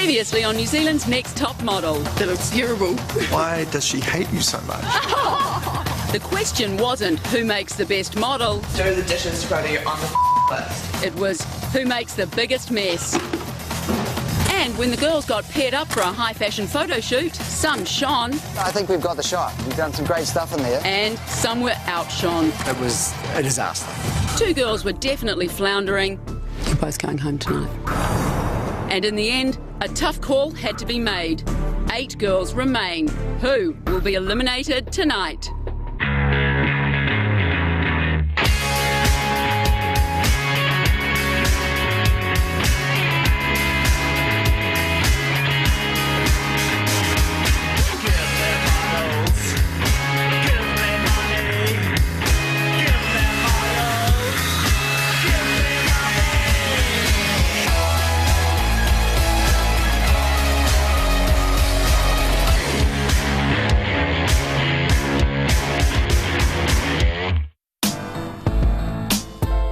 Previously on New Zealand's Next Top Model. That looks terrible. Why does she hate you so much? The question wasn't who makes the best model. Do the dishes to go to on the list. It was who makes the biggest mess. And when the girls got paired up for a high fashion photo shoot, some shone. I think we've got the shot. We've done some great stuff in there. And some were outshone. It was a disaster. Two girls were definitely floundering. You're both going home tonight. And in the end, a tough call had to be made. 8 girls remain. Who will be eliminated tonight?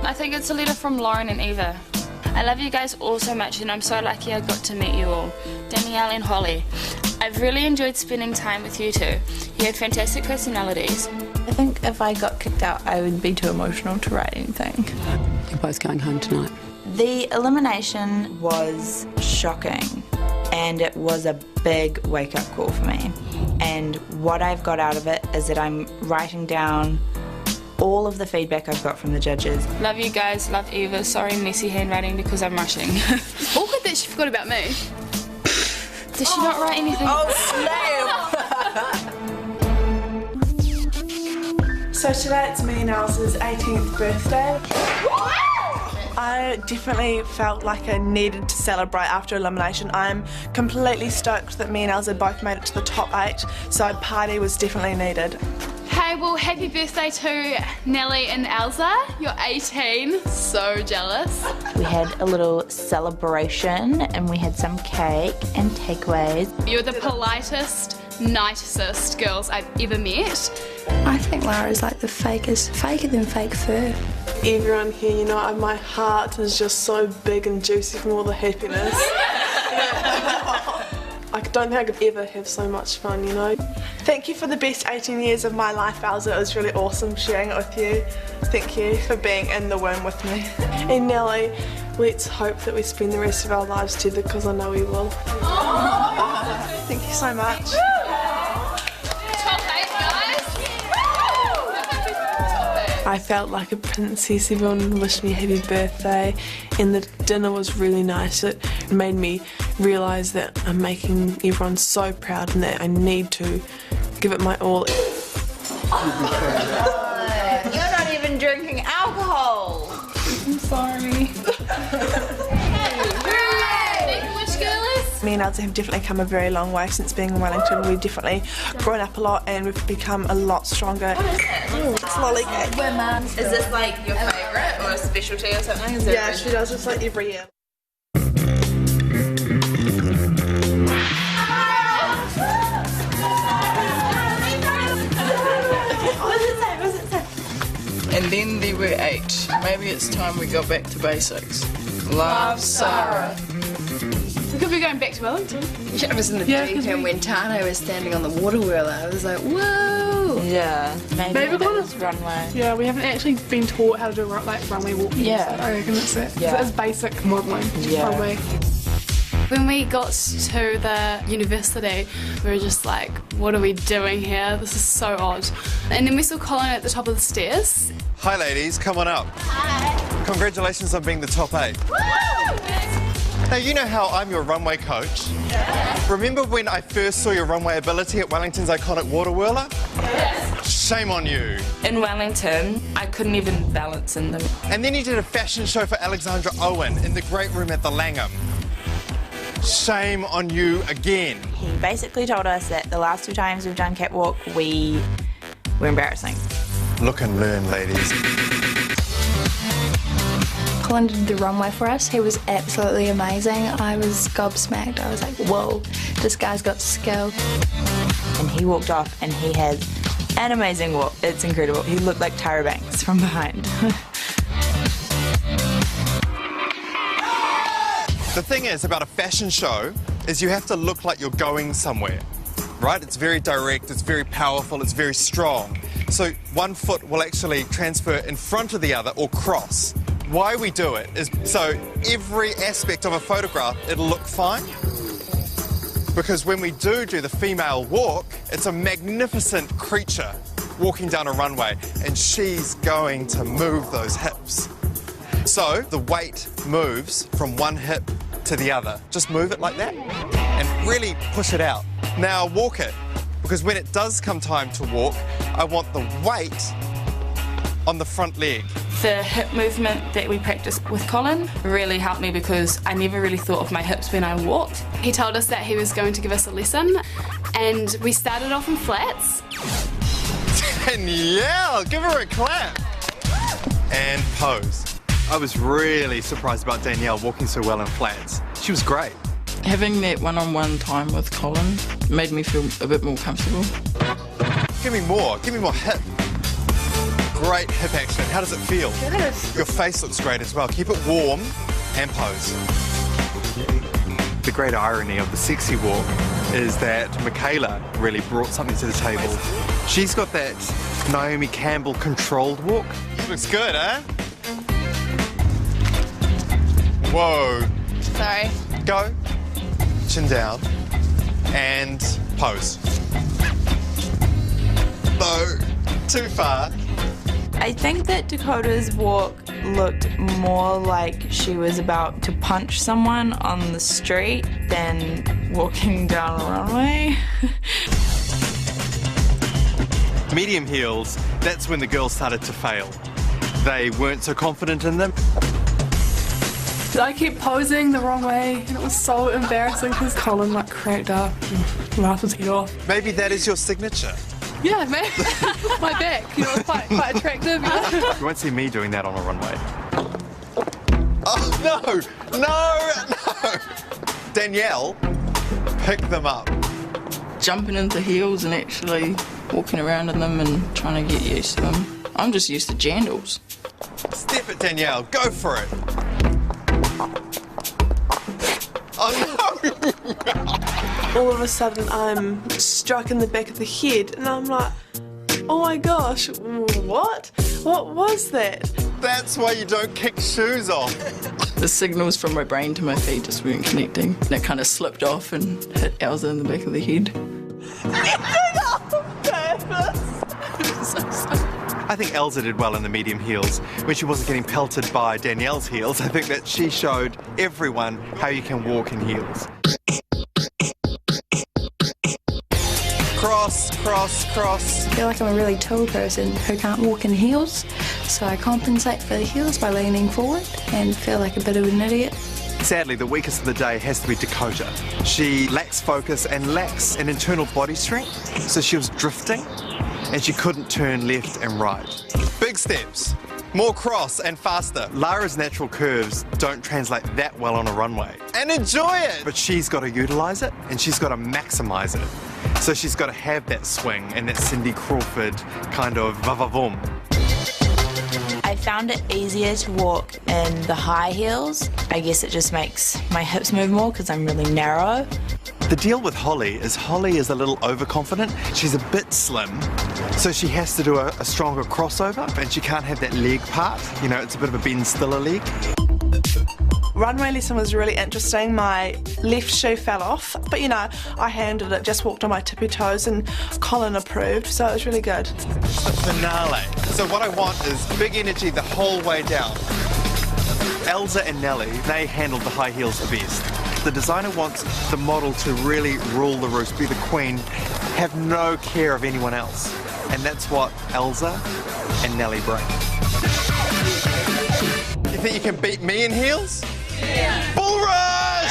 I think it's a letter from Lauren and Eva. I love you guys all so much and I'm so lucky I got to meet you all. Danielle and Holly. I've really enjoyed spending time with you two. You had fantastic personalities. I think if I got kicked out I would be too emotional to write anything. You're both going home tonight. The elimination was shocking and it was a big wake-up call for me. And what I've got out of it is that I'm writing down all of the feedback I've got from the judges. Love you guys, love Eva. Sorry messy handwriting because I'm rushing. Awkward that she forgot about me. Does she not write anything? Oh, snap! So today it's me and Elsa's 18th birthday. I definitely felt like I needed to celebrate after elimination. I'm completely stoked that me and Elsa both made it to the top 8, so a party was definitely needed. Hey, well, happy birthday to Nellie and Elsa. You're 18. So jealous. We had a little celebration and we had some cake and takeaways. You're the politest, nicest girls I've ever met. I think Lara's like the fakest, faker than fake fur. Everyone here, you know, my heart is just so big and juicy from all the happiness. I don't think I could ever have so much fun, you know. Thank you for the best 18 years of my life, Elsa. It was really awesome sharing it with you. Thank you for being in the womb with me. And Nellie, let's hope that we spend the rest of our lives together because I know we will. Thank you so much. I felt like a princess. Everyone wished me a happy birthday and the dinner was really nice. It made me realise that I'm making everyone so proud and that I need to give it my all. You're not even drinking alcohol! I'm sorry. Me and Elsa have definitely come a very long way since being in Wellington. We've definitely grown up a lot and we've become a lot stronger. It's lollygate. We're mums. Is this like your favourite or a specialty or something? Is Yeah, she does this like every year. And then there were 8. Maybe it's time we got back to basics. Love, Sarah. We could be going back to Wellington. Yeah, I was in the deep and when Tano was standing on the water wheel, I was like, whoa! Yeah, maybe we're runway. Yeah, we haven't actually been taught how to do like runway walking. Yeah. I reckon that's it. Yeah. It's basic modelling. Yeah. Runway. When we got to the university, we were just like, what are we doing here? This is so odd. And then we saw Colin at the top of the stairs. Hi ladies, come on up. Hi. Congratulations on being the top 8. Woo! Now you know how I'm your runway coach. Yeah. Remember when I first saw your runway ability at Wellington's iconic water whirler? Yes. Shame on you. In Wellington, I couldn't even balance in them. And then you did a fashion show for Alexandra Owen in the great room at the Langham. Shame on you again. He basically told us that the last 2 times we've done catwalk, we were embarrassing. Look and learn, ladies. Colin did the runway for us. He was absolutely amazing. I was gobsmacked. I was like, whoa, this guy's got skill. And he walked off and he had an amazing walk. It's incredible. He looked like Tyra Banks from behind. The thing is about a fashion show, is you have to look like you're going somewhere, right? It's very direct, it's very powerful, it's very strong. So one foot will actually transfer in front of the other or cross. Why we do it is so every aspect of a photograph, it'll look fine. Because when we do the female walk, it's a magnificent creature walking down a runway, and she's going to move those hips. So the weight moves from one hip to the other. Just move it like that and really push it out. Now walk it, because when it does come time to walk, I want the weight on the front leg. The hip movement that we practiced with Colin really helped me because I never really thought of my hips when I walked. He told us that he was going to give us a lesson, and we started off in flats. Danielle, give her a clap. And pose. I was really surprised about Danielle walking so well in flats. She was great. Having that one-on-one time with Colin made me feel a bit more comfortable. Give me more hip. Great hip action. How does it feel? Good. Your face looks great as well. Keep it warm and pose. The great irony of the sexy walk is that Michaela really brought something to the table. She's got that Naomi Campbell controlled walk. Looks good, eh? Whoa. Sorry. Go. Chin down. And pose. No. Too far. I think that Dakota's walk looked more like she was about to punch someone on the street than walking down a runway. Medium heels, that's when the girls started to fail. They weren't so confident in them. I kept posing the wrong way, and it was so embarrassing because Colin cracked up and laughed his head off. Maybe that is your signature. Yeah, man. My back, it's quite attractive. You won't see me doing that on a runway. Oh, no! Danielle, pick them up. Jumping into heels and actually walking around in them and trying to get used to them. I'm just used to jandals. Step it, Danielle. Go for it. Oh, no! All of a sudden, I'm struck in the back of the head, and I'm like, oh my gosh, what? What was that? That's why you don't kick shoes off. The signals from my brain to my feet just weren't connecting. And it kind of slipped off and hit Elsa in the back of the head. I think Elsa did well in the medium heels. When she wasn't getting pelted by Danielle's heels, I think that she showed everyone how you can walk in heels. Cross, cross, cross. I feel like I'm a really tall person who can't walk in heels, so I compensate for the heels by leaning forward and feel like a bit of an idiot. Sadly, the weakest of the day has to be Dakota. She lacks focus and lacks an internal body strength, so she was drifting and she couldn't turn left and right. Big steps, more cross and faster. Lara's natural curves don't translate that well on a runway. And enjoy it! But she's got to utilise it and she's got to maximise it. So she's got to have that swing and that Cindy Crawford kind of va-va-voom. I found it easier to walk in the high heels. I guess it just makes my hips move more because I'm really narrow. The deal with Holly is a little overconfident. She's a bit slim, so she has to do a stronger crossover, and she can't have that leg part. You know, it's a bit of a Ben Stiller leg. Runway lesson was really interesting. My left shoe fell off, but I handled it, just walked on my tippy toes, and Colin approved, so it was really good. The finale. So what I want is big energy the whole way down. Elsa and Nellie, they handled the high heels the best. The designer wants the model to really rule the roost, be the queen, have no care of anyone else. And that's what Elsa and Nellie bring. You think you can beat me in heels? Yeah. Bull rush!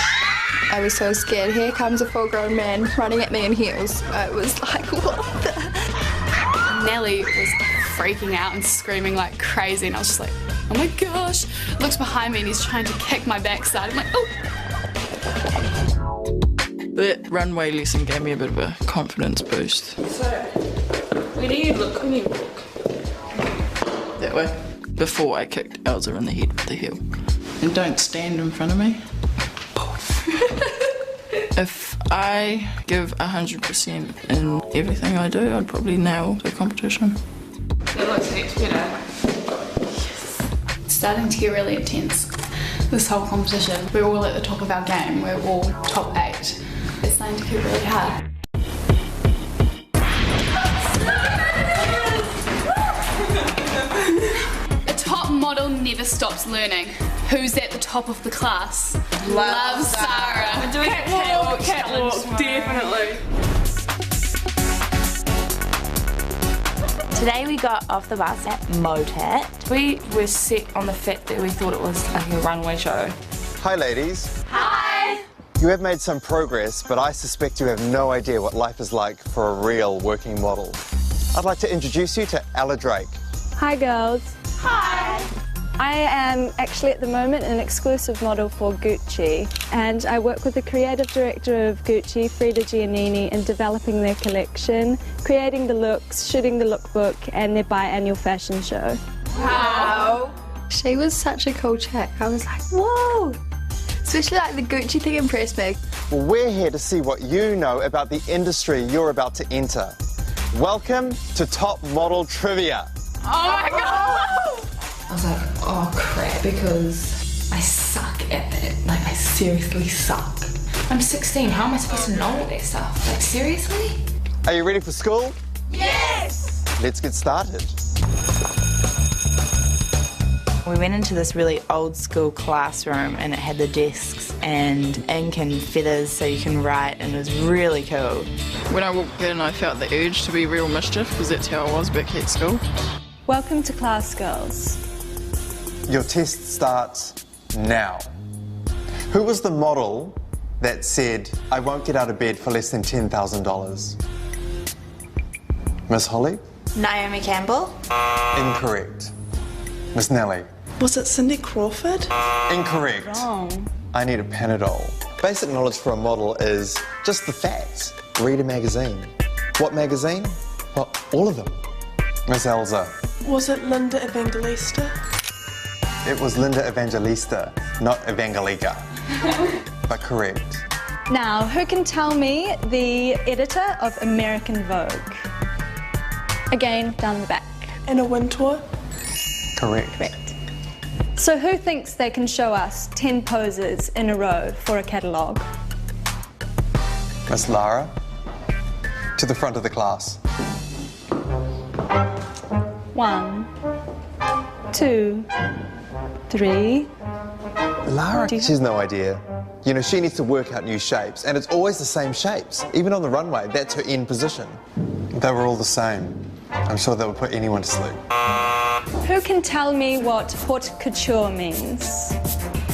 I was so scared. Here comes a full-grown man running at me in heels. I was like, what the? Nellie was freaking out and screaming like crazy, and I was just like, oh my gosh. Looks behind me and he's trying to kick my backside. I'm like, oh. That runway lesson gave me a bit of a confidence boost. So, where do you look when you walk? That way. Before I kicked Elsa in the head with the heel. And don't stand in front of me. If I give 100% in everything I do, I'd probably nail the competition. It looks heaps better. It's starting to get really intense. This whole competition, we're all at the top of our game. We're all top 8. It's starting to get really hard. A top model never stops learning. Who's at the top of the class? Love Sarah. We're doing catwalk, definitely. Today we got off the bus at Motat. We were set on the fact that we thought it was like a runway show. Hi, ladies. Hi! You have made some progress, but I suspect you have no idea what life is like for a real working model. I'd like to introduce you to Ella Drake. Hi, girls. Hi! I am actually at the moment an exclusive model for Gucci, and I work with the creative director of Gucci, Frida Giannini, in developing their collection, creating the looks, shooting the lookbook, and their biannual fashion show. Wow! She was such a cool chick. I was like, whoa! Especially like the Gucci thing impressed me. Well, we're here to see what you know about the industry you're about to enter. Welcome to Top Model Trivia. Oh my god! I was like, oh crap, because I suck at it. Like, I seriously suck. I'm 16, how am I supposed to know all that stuff? Like, seriously? Are you ready for school? Yes! Let's get started. We went into this really old school classroom and it had the desks and ink and feathers so you can write, and it was really cool. When I walked in, I felt the urge to be real mischief because that's how I was back at school. Welcome to class, girls. Your test starts now. Who was the model that said, I won't get out of bed for less than $10,000? Miss Holly? Naomi Campbell. Incorrect. Miss Nellie? Was it Cindy Crawford? Incorrect. Wrong. I need a Panadol. Basic knowledge for a model is just the facts. Read a magazine. What magazine? Well, all of them. Miss Elsa? Was it Linda Evangelista? It was Linda Evangelista, not Evangelica. But correct. Now, who can tell me the editor of American Vogue? Again, down the back. Anna Wintour? Correct. Correct. So who thinks they can show us 10 poses in a row for a catalogue? Miss Lara? To the front of the class. 1, 2, 3. Lara, she has no idea. You know, she needs to work out new shapes, and it's always the same shapes. Even on the runway, that's her end position. They were all the same. I'm sure that would put anyone to sleep. Who can tell me what haute couture means?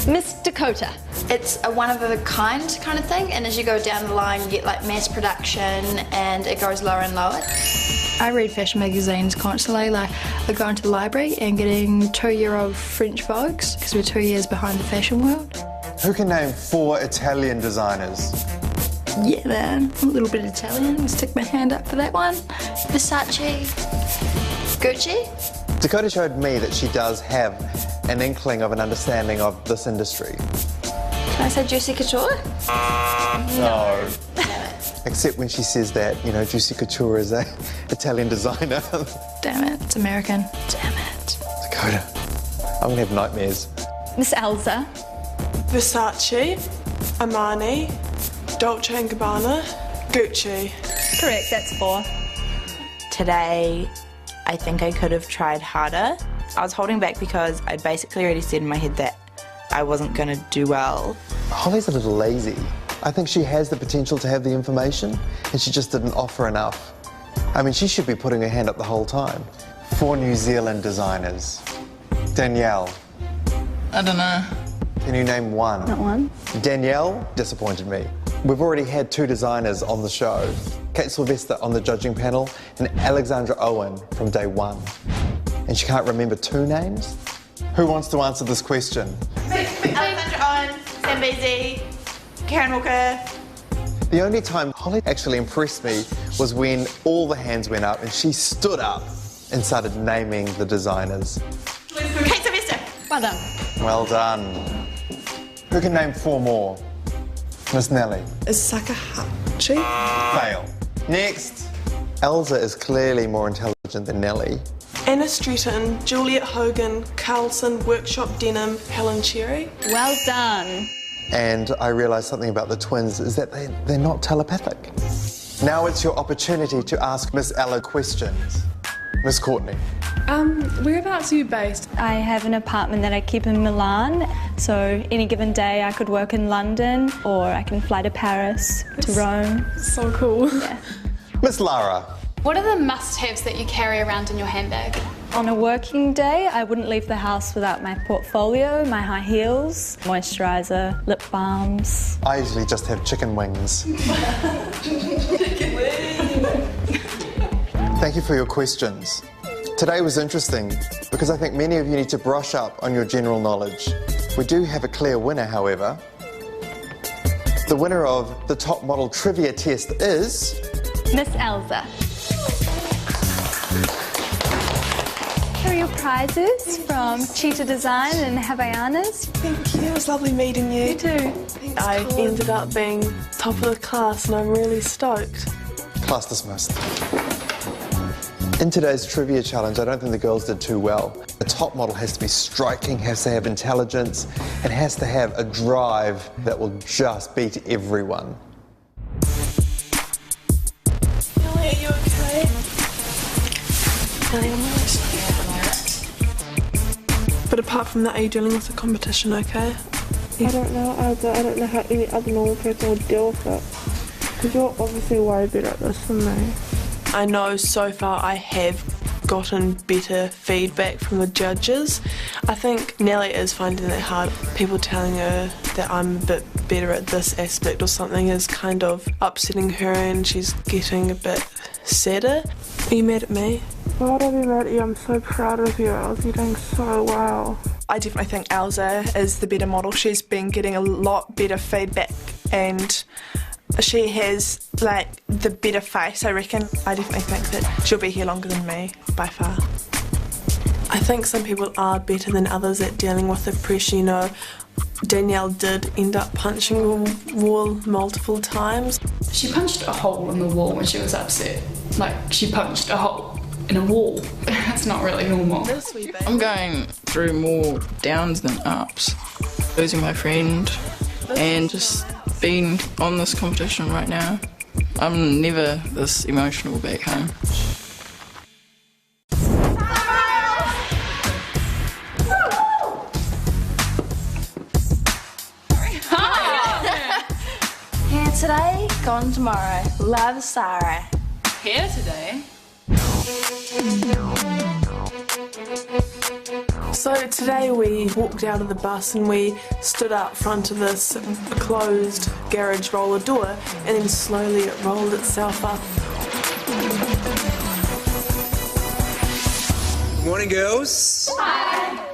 Miss Dakota. It's a one-of-a-kind kind of thing, and as you go down the line, you get like mass production, and it goes lower and lower. I read fashion magazines constantly. Like, I go into the library and getting 2-year-old French Vogues, because we're 2 years behind the fashion world. Who can name 4 Italian designers? Yeah, man. A little bit Italian. I'll stick my hand up for that one. Versace. Gucci. Dakota showed me that she does have an inkling of an understanding of this industry. Can I say Juicy Couture? No. Except when she says that, you know, Juicy Couture is a Italian designer. Damn it, it's American. Damn it. Dakota, I'm gonna have nightmares. Miss Elsa. Versace, Armani, Dolce & Gabbana, Gucci. Correct, that's 4. Today, I think I could have tried harder. I was holding back because I'd basically already said in my head that I wasn't going to do well. Holly's a little lazy. I think she has the potential to have the information, and she just didn't offer enough. I mean, she should be putting her hand up the whole time. 4 New Zealand designers. Danielle. I don't know. Can you name 1? Not 1. Danielle disappointed me. We've already had 2 designers on the show. Kate Sylvester on the judging panel and Alexandra Owen from day 1. And she can't remember 2 names? Who wants to answer this question? Alexandra Owen, Sam Beasy, Karen Walker. The only time Holly actually impressed me was when all the hands went up and she stood up and started naming the designers. Kate Sylvester. Well done. Well done. Who can name 4 more? Miss Nelly. Is Sakahachi? Fail. Next. Elsa is clearly more intelligent than Nelly. Anna Stretton, Juliet Hogan, Carlson, Workshop Denim, Helen Cherry. Well done. And I realised something about the twins is that they're not telepathic. Now it's your opportunity to ask Miss Ella questions. Miss Courtney. Whereabouts are you based? I have an apartment that I keep in Milan, so any given day I could work in London or I can fly to Paris, to Rome. So cool. Yeah. Miss Lara. What are the must-haves that you carry around in your handbag? On a working day, I wouldn't leave the house without my portfolio, my high heels, moisturiser, lip balms. I usually just have chicken wings. Thank you for your questions. Today was interesting because I think many of you need to brush up on your general knowledge. We do have a clear winner, however. The winner of the Top Model Trivia Test is... Miss Elsa. Here are your prizes from Cheetah Design and Havaianas. Thank you, it was lovely meeting you. You too. I ended up being top of the class and I'm really stoked. Class dismissed. In today's trivia challenge, I don't think the girls did too well. The top model has to be striking, has to have intelligence, and has to have a drive that will just beat everyone. Nelly, are you okay? Nelly, I'm really sorry. But apart from that, are you dealing with the competition okay? I don't know, I don't know how any other normal person would deal with it. Because you're obviously way better at this than me. I know so far I have gotten better feedback from the judges. I think Nelly is finding it hard. People telling her that I'm a bit better at this aspect or something is kind of upsetting her and she's getting a bit sadder. Are you mad at me? Why would I be mad at you? I'm so proud of you. You're doing so well. I definitely think Elsa is the better model. She's been getting a lot better feedback and she has, like, the better face, I reckon. I definitely think that she'll be here longer than me, by far. I think some people are better than others at dealing with the pressure, you know. Danielle did end up punching the wall multiple times. She punched a hole in the wall when she was upset. Like, she punched a hole in a wall. That's not really normal. I'm going through more downs than ups. Losing my friend and just being on this competition right now. I'm never this emotional back home. Here today, gone tomorrow. Love, Sarah. Here today? So today we walked out of the bus and we stood up front of this closed garage roller door and then slowly it rolled itself up. Good morning, girls. Hi.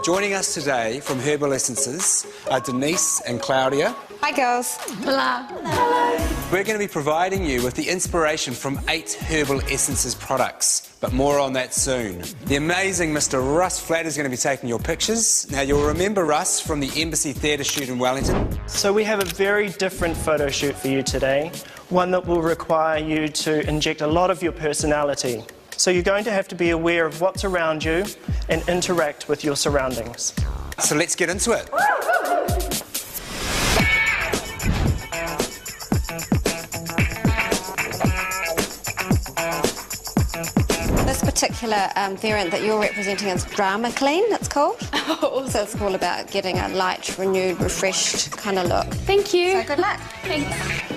Joining us today from Herbal Essences are Denise and Claudia. Hi, girls. Hello. Hello. We're going to be providing you with the inspiration from 8 Herbal Essences products, but more on that soon. The amazing Mr. Russ Flatt is going to be taking your pictures. Now, you'll remember Russ from the Embassy Theatre shoot in Wellington. So we have a very different photo shoot for you today, one that will require you to inject a lot of your personality. So you're going to have to be aware of what's around you and interact with your surroundings. So let's get into it. This particular variant that you're representing is Drama Clean, it's called. So it's all about getting a light, renewed, refreshed kind of look. Thank you. So good luck. Thanks.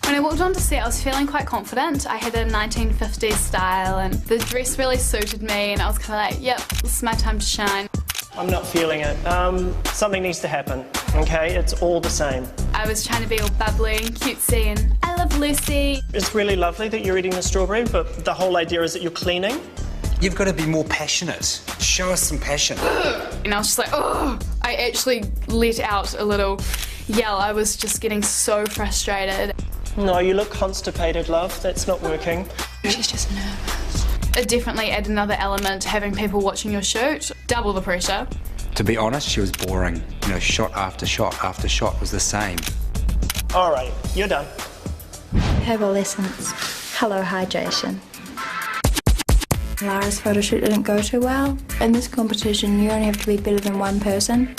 When I walked onto set, I was feeling quite confident. I had a 1950s style and the dress really suited me and I was kind of like, yep, this is my time to shine. I'm not feeling it. Something needs to happen, okay? It's all the same. I was trying to be all bubbly and cutesy and I love Lucy. It's really lovely that you're eating the strawberry, but the whole idea is that you're cleaning. You've got to be more passionate. Show us some passion. And I was just like, oh! I actually let out a little yell. I was just getting so frustrated. No, you look constipated, love. That's not working. She's just nervous. It definitely added another element, having people watching your shoot, double the pressure. To be honest, she was boring. You know, shot after shot after shot was the same. All right, you're done. Herbal Essence. Hello hydration. Lara's photo shoot didn't go too well. In this competition, you only have to be better than one person.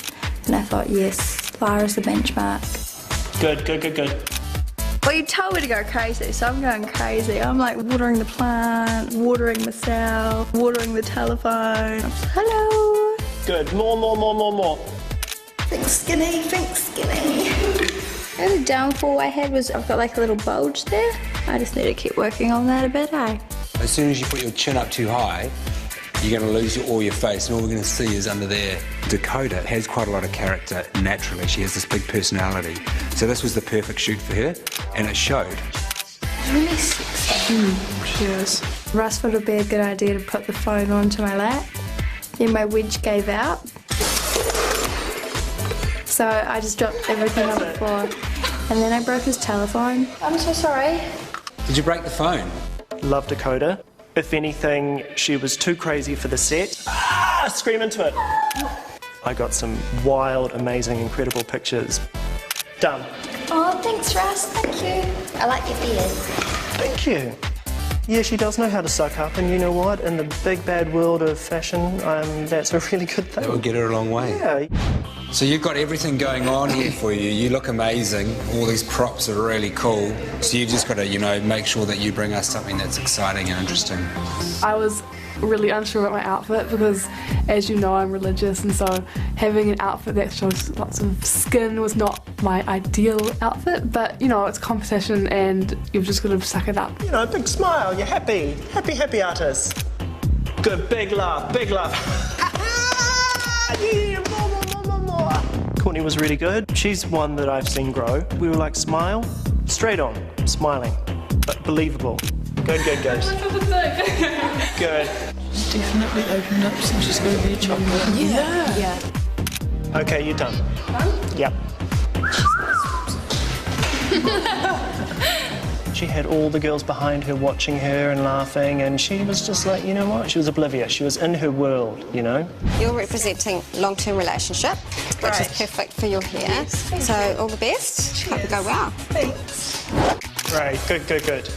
And I thought, yes, Lara's the benchmark. Good, good, good, good. Well, you told me to go crazy, so I'm going crazy. I'm like watering the plant, watering myself, watering the telephone. Hello. Good, more. Think skinny, think skinny. The only downfall I had was I've got like a little bulge there. I just need to keep working on that a bit, eh? As soon as you put your chin up too high, you're going to lose all your face, and all we're going to see is under there. Dakota has quite a lot of character naturally. She has this big personality. So this was the perfect shoot for her, and it showed. Really sexy. She is. Russ thought it would be a good idea to put the phone onto my lap. Then my wedge gave out. So I just dropped everything on the floor. And then I broke his telephone. I'm so sorry. Did you break the phone? Love Dakota. If anything, she was too crazy for the set. Ah! Scream into it. I got some wild, amazing, incredible pictures. Done. Oh, thanks, Russ. Thank you. I like your beard. Thank you. Yeah, she does know how to suck up, and you know what? In the big bad world of fashion, that's a really good thing. That will get her a long way. Yeah. So you've got everything going on here for you. You look amazing. All these props are really cool. So you just got to, you know, make sure that you bring us something that's exciting and interesting. I was really unsure about my outfit because, as you know, I'm religious, and so having an outfit that shows lots of skin was not my ideal outfit. But, you know, it's competition and you've just got to suck it up. You know, big smile, you're happy. Happy artist. Good, big laugh. Yeah, more. Courtney was really good. She's one that I've seen grow. We were like, smile, straight on, smiling, but believable. Good. Good. Definitely opened up since she's going to be a chocolate. Yeah. Okay, you're done. Done? Yep. She had all the girls behind her watching her and laughing, and she was just like, you know what? She was oblivious. She was in her world, you know? You're representing long-term relationship, which is perfect for your hair. Yes, so all the best. Hope you go well. Thanks. Right, good.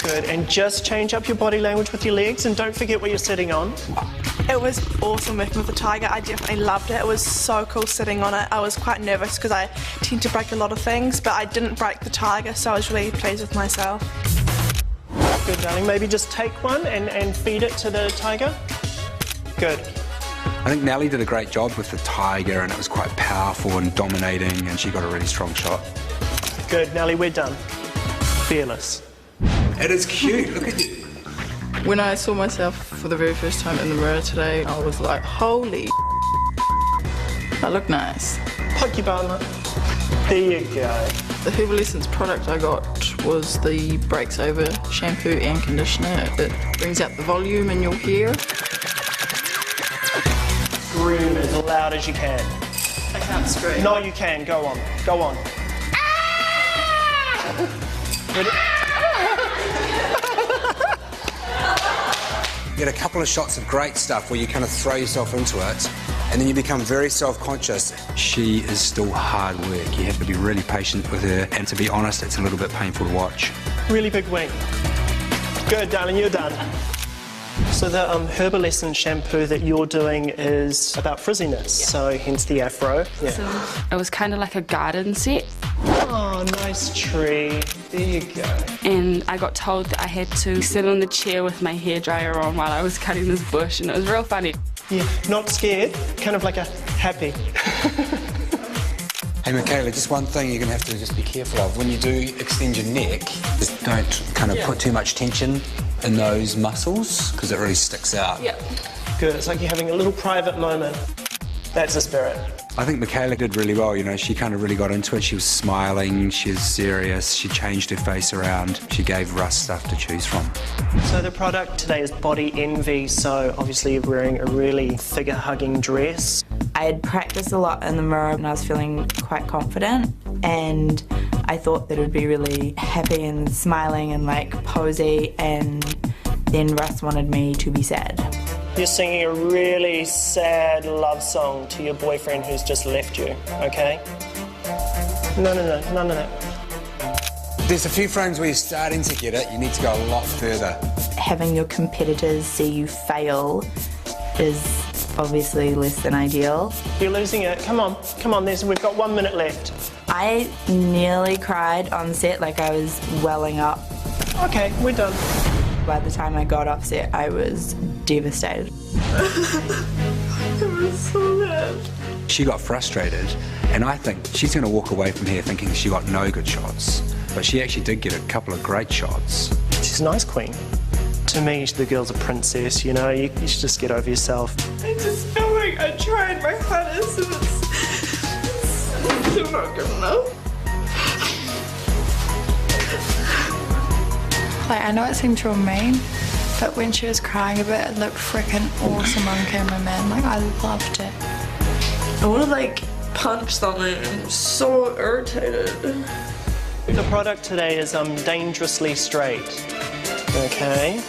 Good, and just change up your body language with your legs, and don't forget what you're sitting on. It was awesome working with the tiger. I definitely loved it. It was so cool sitting on it. I was quite nervous because I tend to break a lot of things, but I didn't break the tiger, so I was really pleased with myself. Good, darling. Maybe just take one and feed it to the tiger. Good. I think Nellie did a great job with the tiger, and it was quite powerful and dominating, and she got a really strong shot. Good, Nellie, we're done. Fearless. It is cute, look at you. When I saw myself for the very first time in the mirror today, I was like, holy I look nice. Poke your bum. There you go. The Herbal Essence product I got was the Breaks Over shampoo and conditioner. It brings out the volume in your hair. Scream as loud as you can. I can't scream. No, you can. Go on. Ready? You get a couple of shots of great stuff where you kind of throw yourself into it, and then you become very self-conscious. She is still hard work. You have to be really patient with her, and to be honest, it's a little bit painful to watch. Really big wing. Good, darling, you're done. So the Herbal Essence shampoo that you're doing is about frizziness, so hence the afro. Yeah. So it was kind of like a garden set. Oh, nice tree. There you go. And I got told that I had to sit on the chair with my hairdryer on while I was cutting this bush, and it was real funny. Yeah, not scared, kind of like a happy. Hey Michaela, just one thing you're going to have to just be careful of. When you do extend your neck, just don't kind of put too much tension in those muscles, because it really sticks out. Yeah. Good, it's like you're having a little private moment. That's the spirit. I think Michaela did really well, you know, she kind of really got into it. She was smiling, she was serious, she changed her face around, she gave Russ stuff to choose from. So the product today is Body Envy, so obviously you're wearing a really figure-hugging dress. I had practiced a lot in the mirror and I was feeling quite confident, and I thought that it would be really happy and smiling and like posy, and then Russ wanted me to be sad. You're singing a really sad love song to your boyfriend who's just left you, okay? No, none of that. There's a few frames where you're starting to get it. You need to go a lot further. Having your competitors see you fail is obviously less than ideal. You're losing it. Come on, we've got 1 minute left. I nearly cried on set, like I was welling up. Okay, we're done. By the time I got off set, I was devastated. It was so bad. She got frustrated, and I think she's going to walk away from here thinking she got no good shots. But she actually did get a couple of great shots. She's a nice queen. To me, the girl's a princess, you know, you should just get over yourself. I just feel like I tried my hardest and it's still not good enough. Like, I know it seemed real mean, but when she was crying a bit, it looked freaking awesome on camera, man. Like, I loved it. I want to like punch something. I'm so irritated. The product today is dangerously straight. Okay.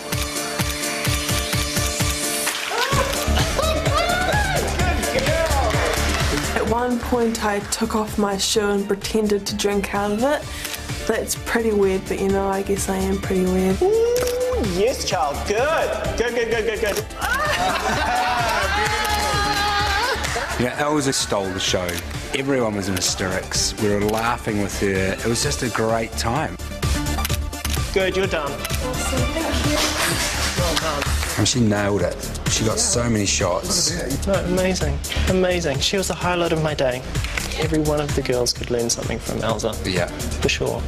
At one point I took off my shoe and pretended to drink out of it. That's pretty weird, but you know, I guess I am pretty weird. Ooh, yes, child. Good. Good. Yeah, Elsa stole the show. Everyone was in hysterics. We were laughing with her. It was just a great time. Good, you're done. And she nailed it. She got so many shots. No, amazing. She was the highlight of my day. Every one of the girls could learn something from Elsa. Yeah. For sure.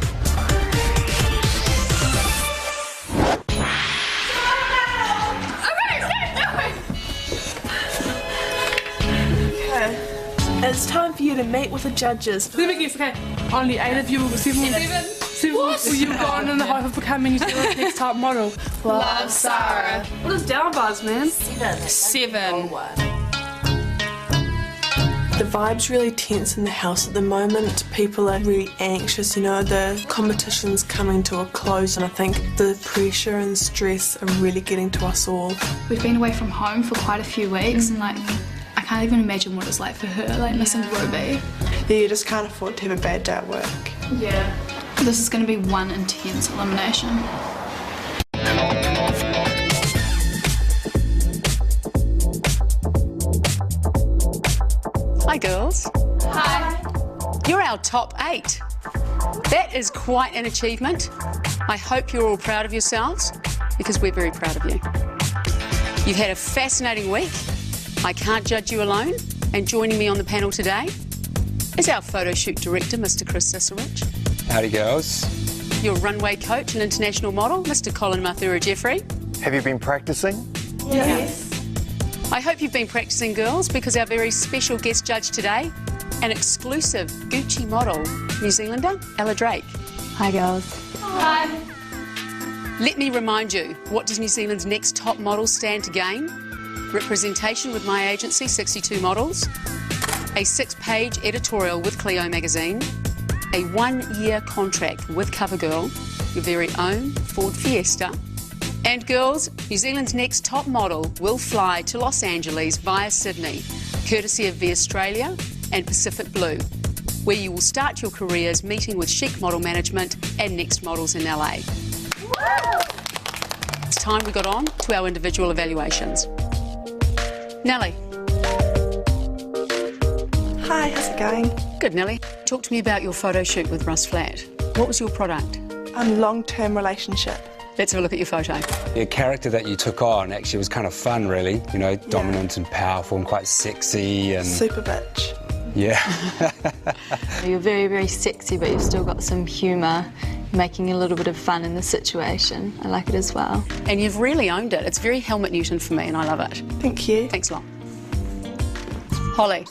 It's time for you to meet with the judges. Let me guess, okay. Only 8 of you, 7 What? will you go on in the hope of becoming New Zealand's next top model? Love, Sarah. What is down bars, man? 7. The vibe's really tense in the house at the moment. People are really anxious, you know, the competition's coming to a close and I think the pressure and stress are really getting to us all. We've been away from home for quite a few weeks and like I can't even imagine what it's like for her, like missing Ruby. Yeah, you just can't afford to have a bad day at work. Yeah. This is going to be one intense elimination. Hi girls. Hi. You're our top 8. That is quite an achievement. I hope you're all proud of yourselves because we're very proud of you. You've had a fascinating week. I can't judge you alone, and joining me on the panel today is our photo shoot director, Mr. Chris Cicerich. Howdy, girls. Your runway coach and international model, Mr. Colin Mathura-Jeffrey. Have you been practicing? Yes. I hope you've been practicing, girls, because our very special guest judge today, an exclusive Gucci model, New Zealander, Ella Drake. Hi girls. Hi. Let me remind you, what does New Zealand's next top model stand to gain? Representation with my agency, 62 Models, a 6-page editorial with Clio magazine, a 1-year contract with CoverGirl, your very own Ford Fiesta. And girls, New Zealand's next top model will fly to Los Angeles via Sydney, courtesy of the Australia and Pacific Blue, where you will start your careers meeting with chic model management and Next Models in LA. It's time we got on to our individual evaluations. Nellie. Hi, how's it going? Good, Nellie. Talk to me about your photo shoot with Russ Flatt. What was your product? Long-term relationship. Let's have a look at your photo. The character that you took on actually was kind of fun, really. You know, dominant and powerful and quite sexy and... Super bitch. Yeah. You're very, very sexy, but you've still got some humour, making a little bit of fun in the situation. I like it as well. And you've really owned it. It's very Helmut Newton for me, and I love it. Thank you. Thanks a lot. Holly.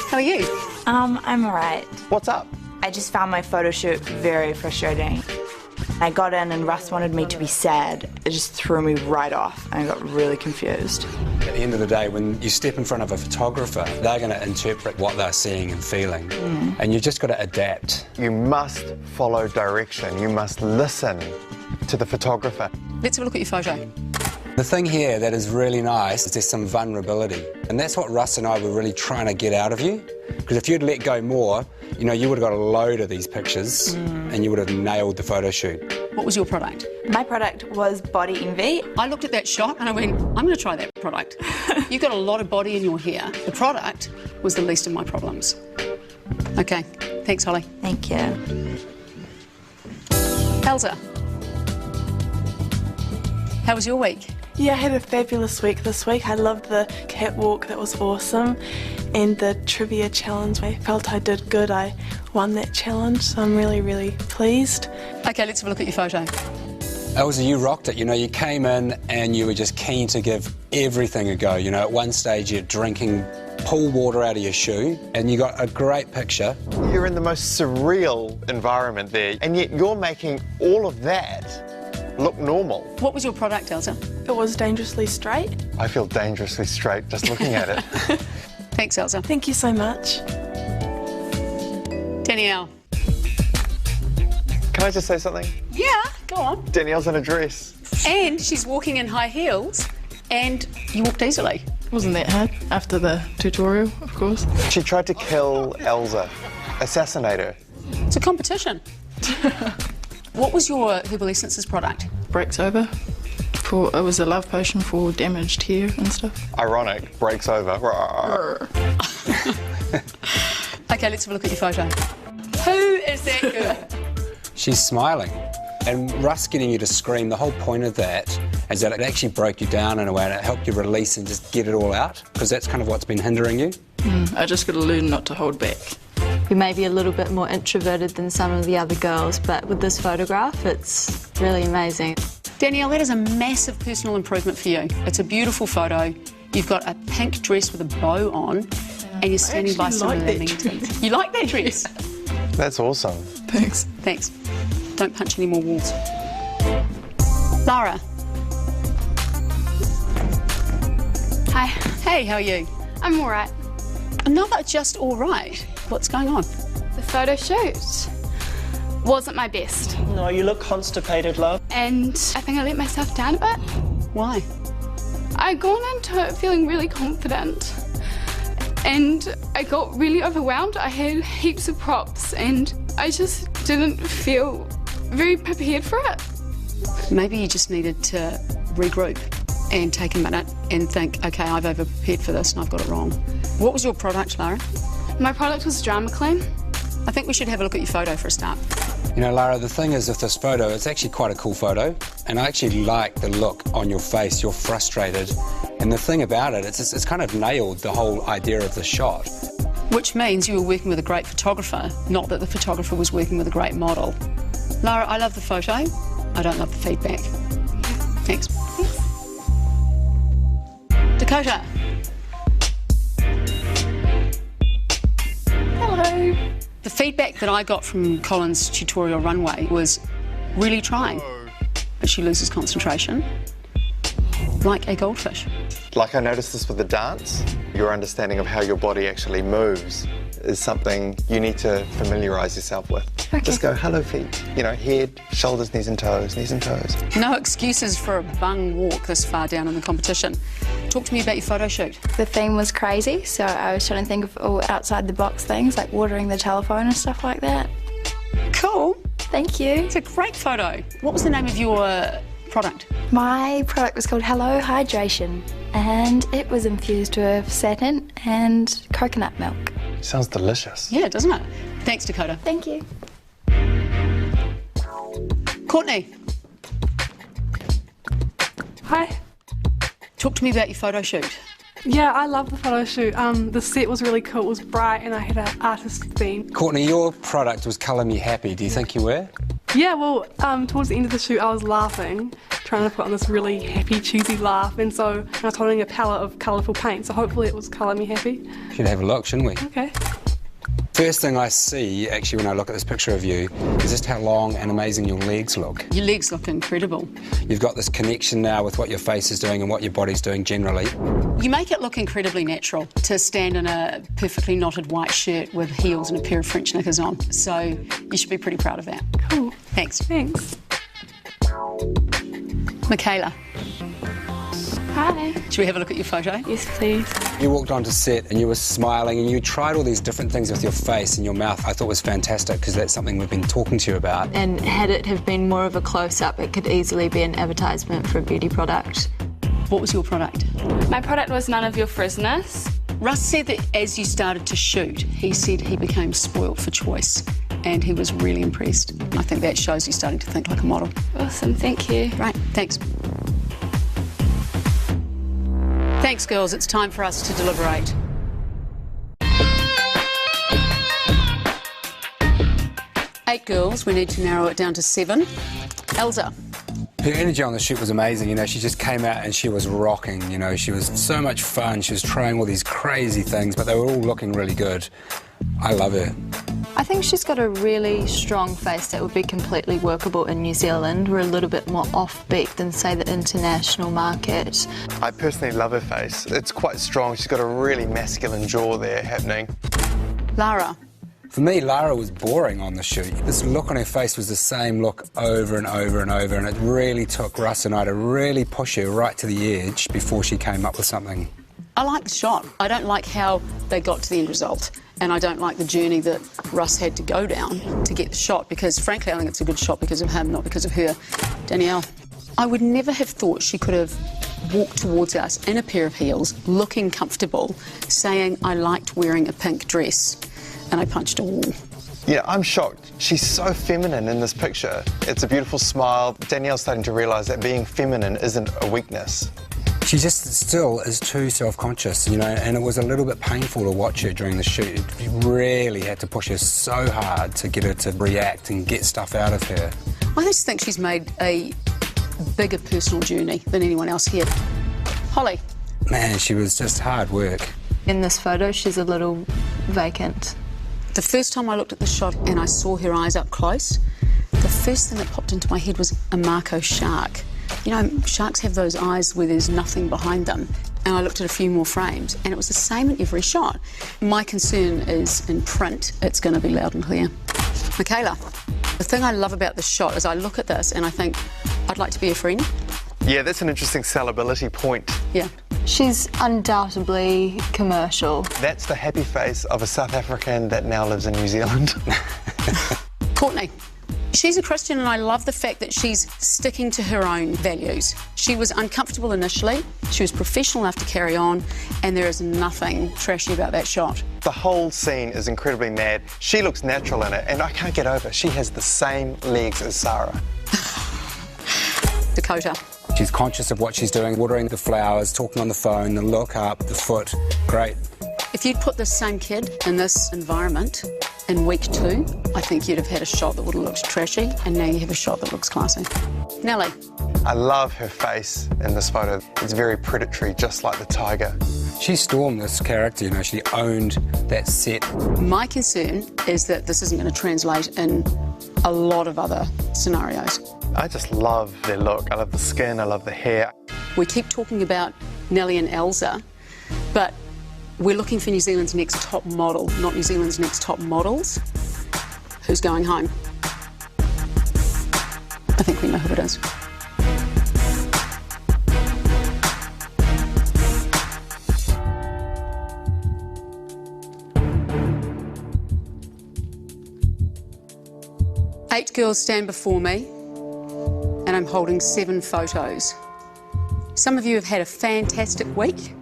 How are you? I'm alright. What's up? I just found my photo shoot very frustrating. I got in and Russ wanted me to be sad. It just threw me right off and I got really confused. At the end of the day, when you step in front of a photographer, they're going to interpret what they're seeing and feeling. And you've just got to adapt. You must follow direction. You must listen to the photographer. Let's have a look at your photo. The thing here that is really nice is there's some vulnerability. And that's what Russ and I were really trying to get out of you. Because if you'd let go more, you know, you would have got a load of these pictures and you would have nailed the photo shoot. What was your product? My product was Body Envy. I looked at that shot and I went, I'm going to try that product. You've got a lot of body in your hair. The product was the least of my problems. Okay, thanks, Holly. Thank you. Elsa, how was your week? Yeah, I had a fabulous week this week. I loved the catwalk, that was awesome. And the trivia challenge, I felt I did good. I won that challenge, so I'm really, really pleased. Okay, let's have a look at your photo. Elsa, you rocked it. You know, you came in and you were just keen to give everything a go. You know, at one stage you're drinking pool water out of your shoe and you got a great picture. You're in the most surreal environment there, and yet you're making all of that look normal. What was your product, Elsa? It was Dangerously Straight. I feel dangerously straight just looking at it. Thanks, Elsa. Thank you so much. Danielle. Can I just say something? Yeah, go on. Danielle's in a dress. And she's walking in high heels and you walked easily. Wasn't that hard after the tutorial, of course. She tried to kill Elsa, assassinate her. It's a competition. What was your Herbal Essences product? Breaks over. It was a love potion for damaged hair and stuff. Ironic, breaks over. Okay, let's have a look at your photo. Who is that girl? She's smiling. And Russ getting you to scream, the whole point of that is that it actually broke you down in a way and it helped you release and just get it all out, because that's kind of what's been hindering you. I just got to learn not to hold back. We may be a little bit more introverted than some of the other girls, but with this photograph, it's really amazing. Danielle, that is a massive personal improvement for you. It's a beautiful photo. You've got a pink dress with a bow on, and you're standing by some Lamington. You like that dress? That's awesome. Thanks. Thanks. Don't punch any more walls. Lara. Hi. Hey, how are you? I'm alright. Another just alright. What's going on? The photo shoot wasn't my best. No, you look constipated, love. And I think I let myself down a bit. Why? I'd gone into it feeling really confident. And I got really overwhelmed. I had heaps of props and I just didn't feel very prepared for it. Maybe you just needed to regroup and take a minute and think, okay, I've over-prepared for this and I've got it wrong. What was your product, Lara? My product was Drama Clean. I think we should have a look at your photo for a start. You know, Lara, the thing is with this photo, it's actually quite a cool photo, and I actually like the look on your face. You're frustrated, and the thing about it, it's kind of nailed the whole idea of the shot. Which means you were working with a great photographer, not that the photographer was working with a great model. Lara, I love the photo. I don't love the feedback. Thanks. Dakota. Hello. The feedback that I got from Colin's tutorial runway was really trying, but she loses concentration, like a goldfish. Like I noticed this with the dance, your understanding of how your body actually moves is something you need to familiarise yourself with. Okay. Just go, hello feet, you know, head, shoulders, knees and toes, knees and toes. No excuses for a bung walk this far down in the competition. Talk to me about your photo shoot. The theme was crazy, so I was trying to think of all outside the box things like watering the telephone and stuff like that. Cool. Thank you. It's a great photo. What was the name of your product? My product was called Hello Hydration, and it was infused with satin and coconut milk. Sounds delicious. Yeah, doesn't it? Thanks, Dakota. Thank you. Courtney. Hi. Talk to me about your photo shoot. Yeah, I love the photo shoot. The set was really cool. It was bright and I had an artist theme. Courtney, your product was Colour Me Happy. Do you think you were? Yeah, well, towards the end of the shoot I was laughing, trying to put on this really happy, cheesy laugh, and so I was holding a palette of colourful paint, so hopefully it was Colour Me Happy. Should have a look, shouldn't we? Okay. First thing I see, actually, when I look at this picture of you, is just how long and amazing your legs look. Your legs look incredible. You've got this connection now with what your face is doing and what your body's doing generally. You make it look incredibly natural to stand in a perfectly knotted white shirt with heels and a pair of French knickers on. So you should be pretty proud of that. Cool. Thanks. Thanks. Michaela. Hi. Should we have a look at your photo? Yes, please. You walked onto set and you were smiling and you tried all these different things with your face and your mouth. I thought was fantastic because that's something we've been talking to you about. And had it have been more of a close-up, it could easily be an advertisement for a beauty product. What was your product? My product was None of Your Frizzness. Russ said that as you started to shoot, he said he became spoilt for choice and he was really impressed. I think that shows you starting to think like a model. Awesome, thank you. Right, thanks. Thanks, girls. It's time for us to deliberate. Eight girls. We need to narrow it down to 7. Elsa. Her energy on the shoot was amazing, you know, she just came out and she was rocking, you know, she was so much fun, she was trying all these crazy things, but they were all looking really good. I love her. I think she's got a really strong face that would be completely workable in New Zealand. We're a little bit more offbeat than, say, the international market. I personally love her face. It's quite strong. She's got a really masculine jaw there happening. Lara. For me, Lara was boring on the shoot. This look on her face was the same look over and over and over, and it really took Russ and I to really push her right to the edge before she came up with something. I like the shot. I don't like how they got to the end result, and I don't like the journey that Russ had to go down to get the shot, because frankly I think it's a good shot because of him, not because of her. Danielle. I would never have thought she could have walked towards us in a pair of heels, looking comfortable, saying I liked wearing a pink dress, and I punched a wall. Yeah, I'm shocked. She's so feminine in this picture. It's a beautiful smile. Danielle's starting to realise that being feminine isn't a weakness. She just still is too self-conscious, you know, and it was a little bit painful to watch her during the shoot. You really had to push her so hard to get her to react and get stuff out of her. I just think she's made a bigger personal journey than anyone else here. Holly. Man, she was just hard work. In this photo, she's a little vacant. The first time I looked at the shot and I saw her eyes up close, the first thing that popped into my head was a Mako shark. You know, sharks have those eyes where there's nothing behind them. And I looked at a few more frames, and it was the same in every shot. My concern is in print, it's going to be loud and clear. Michaela, the thing I love about this shot is I look at this and I think, I'd like to be a friend. Yeah, that's an interesting sellability point. Yeah. She's undoubtedly commercial. That's the happy face of a South African that now lives in New Zealand. Courtney. She's a Christian and I love the fact that she's sticking to her own values. She was uncomfortable initially, she was professional enough to carry on, and there is nothing trashy about that shot. The whole scene is incredibly mad. She looks natural in it, and I can't get over it. She has the same legs as Sarah. Dakota. She's conscious of what she's doing, watering the flowers, talking on the phone, the look up, the foot. Great. If you'd put this same kid in this environment in week 2, I think you'd have had a shot that would have looked trashy, and now you have a shot that looks classy. Nellie. I love her face in this photo. It's very predatory, just like the tiger. She stormed this character, you know, she owned that set. My concern is that this isn't going to translate in a lot of other scenarios. I just love their look. I love the skin, I love the hair. We keep talking about Nellie and Elsa, but we're looking for New Zealand's next top model, not New Zealand's next top models. Who's going home? I think we know who it is. Eight girls stand before me, and I'm holding 7 photos. Some of you have had a fantastic week,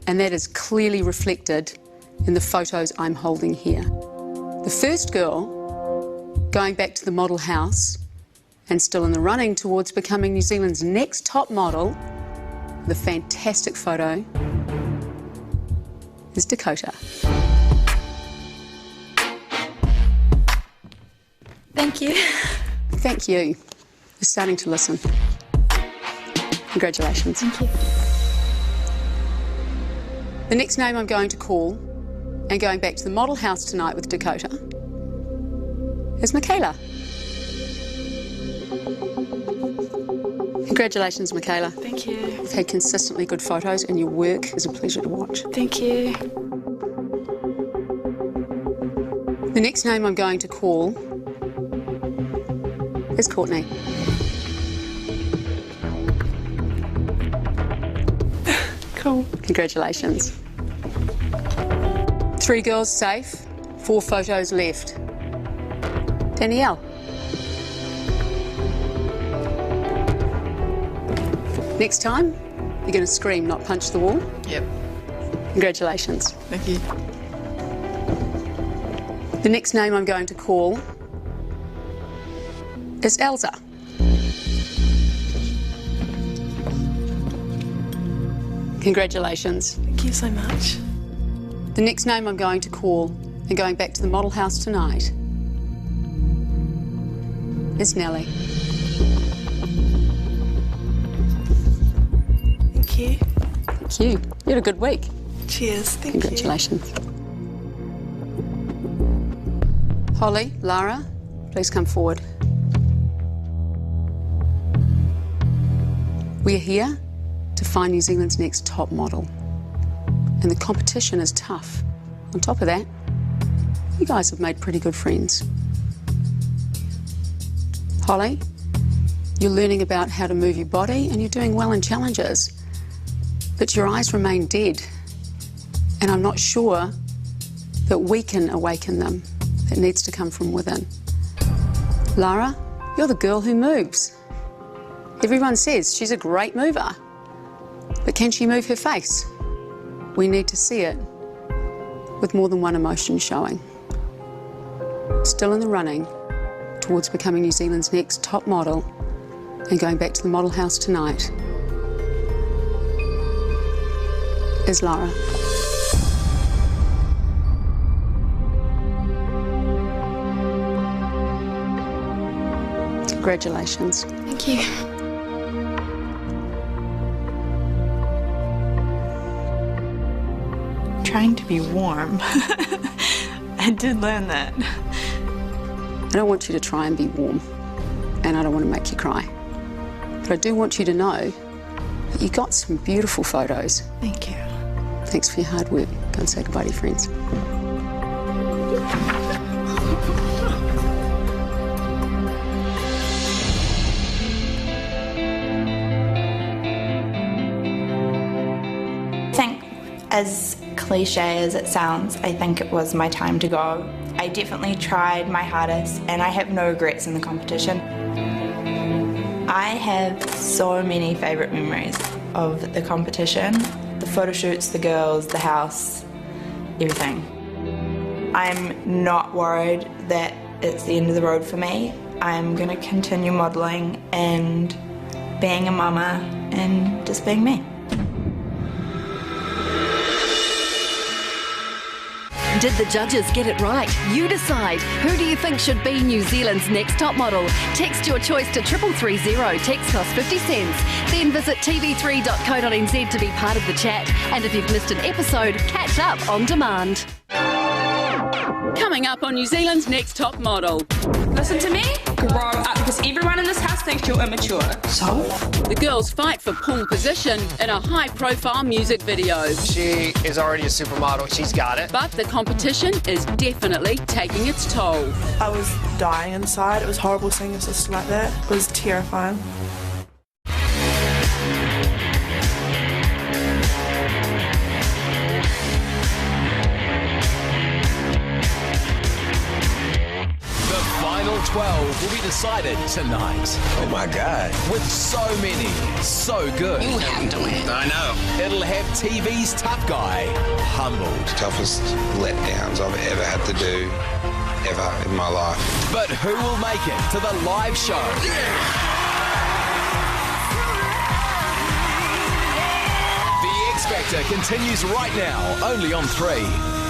and that is clearly reflected in the photos I'm holding here. The first girl, going back to the model house and still in the running towards becoming New Zealand's next top model, the fantastic photo is Dakota. Thank you. Thank you. You're starting to listen. Congratulations. Thank you. The next name I'm going to call, and going back to the model house tonight with Dakota, is Michaela. Congratulations, Michaela. Thank you. You've had consistently good photos, and your work is a pleasure to watch. Thank you. The next name I'm going to call is Courtney. Cool. Congratulations. 3 girls safe, 4 photos left. Danielle. Next time, you're going to scream, not punch the wall. Yep. Congratulations. Thank you. The next name I'm going to call is Elsa. Congratulations. Thank you so much. The next name I'm going to call and going back to the model house tonight is Nellie. Thank you. Thank you. You had a good week. Cheers. Thank Congratulations. Holly, Lara, please come forward. We're here to find New Zealand's next top model. And the competition is tough. On top of that, you guys have made pretty good friends. Holly, you're learning about how to move your body and you're doing well in challenges. But your eyes remain dead. And I'm not sure that we can awaken them. It needs to come from within. Lara, you're the girl who moves. Everyone says she's a great mover. But can she move her face? We need to see it with more than one emotion showing. Still in the running towards becoming New Zealand's next top model and going back to the model house tonight is Lara. Congratulations. Thank you. Trying to be warm. I did learn that. I don't want you to try and be warm, and I don't want to make you cry. But I do want you to know that you got some beautiful photos. Thank you. Thanks for your hard work. Go and say goodbye to your friends. As cliche as it sounds, I think it was my time to go. I definitely tried my hardest and I have no regrets in the competition. I have so many favourite memories of the competition. The photo shoots, the girls, the house, everything. I'm not worried that it's the end of the road for me. I'm going to continue modelling and being a mama and just being me. Did the judges get it right? You decide. Who do you think should be New Zealand's next top model? Text your choice to 3330. Text costs 50 cents. Then visit tv3.co.nz to be part of the chat. And if you've missed an episode, catch up on demand. Coming up on New Zealand's next top model. Listen to me, grow up, because everyone in this house thinks you're immature. So? The girls fight for pole position in a high-profile music video. She is already a supermodel, she's got it. But the competition is definitely taking its toll. I was dying inside. It was horrible seeing a sister like that. It was terrifying. Final 12 will be decided tonight. Oh my God. With so many, so good. You handle it. I know. It'll have TV's tough guy humbled. Toughest letdowns I've ever had to do, ever in my life. But who will make it to the live show? The X Factor continues right now, only on 3.